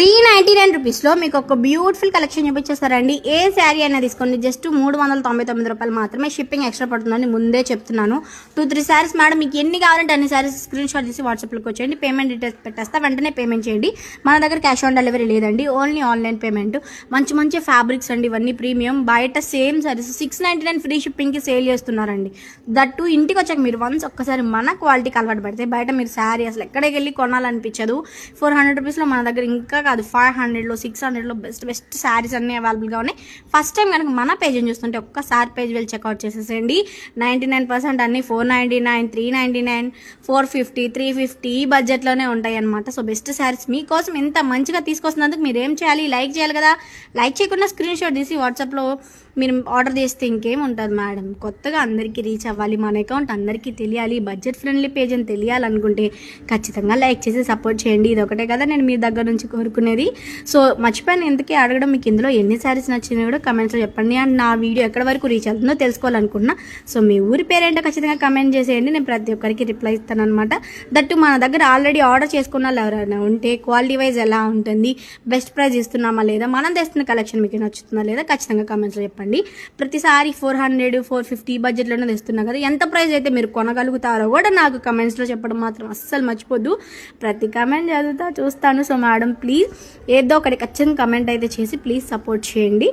399 రూపీస్లో మీకు ఒక బ్యూటిఫుల్ కలెక్షన్ చూపించేస్తారండి. ఏ శారీ అయినా తీసుకోండి, జస్ట్ 399 రూపాయలు మాత్రమే. షిప్పింగ్ ఎక్స్ట్రా పడుతుందని ముందే చెప్తున్నాను. 2-3 శారీస్ మేడం, మీకు ఎన్ని కావాలంటే అన్ని శారీస్ స్క్రీన్ షాట్ తీసి వాట్సాప్లోకి వచ్చేయండి. పేమెంట్ డీటెయిల్స్ పెట్టేస్తా, వెంటనే పేమెంట్ చేయండి. మన దగ్గర క్యాష్ ఆన్ డెలివరీ లేదండి, ఓన్లీ ఆన్లైన్ పేమెంట్. మంచి మంచి ఫ్యాబ్రిక్స్ అండి, ఇవన్నీ ప్రీమియం. బయట సేమ్ శారీస్ 699 ఫ్రీ షిప్పింగ్కి సేల్ చేస్తున్నారండి. దట్టు ఇంటికి వచ్చాక మీరు వన్స్ ఒక్కసారి మన క్వాలిటీకి అలవాటు పడితే బయట మీరు శారీ అసలు ఎక్కడికి వెళ్ళి కొనాలనిపించదు. 400 రూపీస్లో మన దగ్గర ఇంకా కాదు 500లో 600లో బెస్ట్ శారీస్ అన్నీ అవైలబుల్గా ఉన్నాయి. ఫస్ట్ టైం కనుక మన పేజ్ని చూస్తుంటే ఒక్కసారి పేజ్ వెళ్ళి చెక్అవుట్ చేసేసేయండి. 99% అన్ని 499, 399, 450, 350 ఈ బడ్జెట్లోనే ఉంటాయి అనమాట. సో బెస్ట్ శారీస్ మీకోసం ఇంత మంచిగా తీసుకొస్తున్నందుకు మీరు ఏం చేయాలి? లైక్ చేయాలి కదా. లైక్ చేయకుండా స్క్రీన్ షాట్ తీసి వాట్సాప్లో మీరు ఆర్డర్ చేస్తే ఇంకేం ఉంటుంది మేడం, కొత్తగా అందరికీ రీచ్ అవ్వాలి, మన అకౌంట్ అందరికీ తెలియాలి, బడ్జెట్ ఫ్రెండ్లీ పేజ్ అని తెలియాలనుకుంటే ఖచ్చితంగా లైక్ చేసి సపోర్ట్ చేయండి. ఇది ఒకటే కదా నేను మీ దగ్గర నుంచి కోరుకునేది. సో మర్చిపోయాను ఎందుకే అడగడం, మీకు ఇందులో ఎన్ని శారీస్ నచ్చినాయి కూడా కమెంట్స్లో చెప్పండి. అండ్ నా వీడియో ఎక్కడి వరకు రీచ్ అవుతుందో తెలుసుకోవాలనుకుంటున్నా. సో మీ ఊరి పేరేంటో ఖచ్చితంగా కమెంట్ చేసేయండి, నేను ప్రతి ఒక్కరికి రిప్లై ఇస్తాను అనమాట. దట్టు మన దగ్గర ఆల్రెడీ ఆర్డర్ చేసుకున్న వాళ్ళు ఎవరైనా ఉంటే క్వాలిటీ వైజ్ ఎలా ఉంటుంది, బెస్ట్ ప్రైస్ ఇస్తున్నామా లేదా, మనం తెస్తున్న కలెక్షన్ మీకు నచ్చుతుందా లేదా ఖచ్చితంగా కమెంట్స్లో చెప్పండి. ప్రతిసారి 400, 450 బడ్జెట్లోనే తెస్తున్నా కదా, ఎంత ప్రైస్ అయితే మీరు కొనగలుగుతారో కూడా నాకు కమెంట్స్లో చెప్పడం మాత్రం అస్సలు మర్చిపోద్దు. ప్రతి కమెంట్ చదువుతా చూస్తాను. సో మేడం ప్లీజ్ ఏదో ఒకటి ఖచ్చితంగా కమెంట్ అయితే చేసి ప్లీజ్ సపోర్ట్ చేయండి.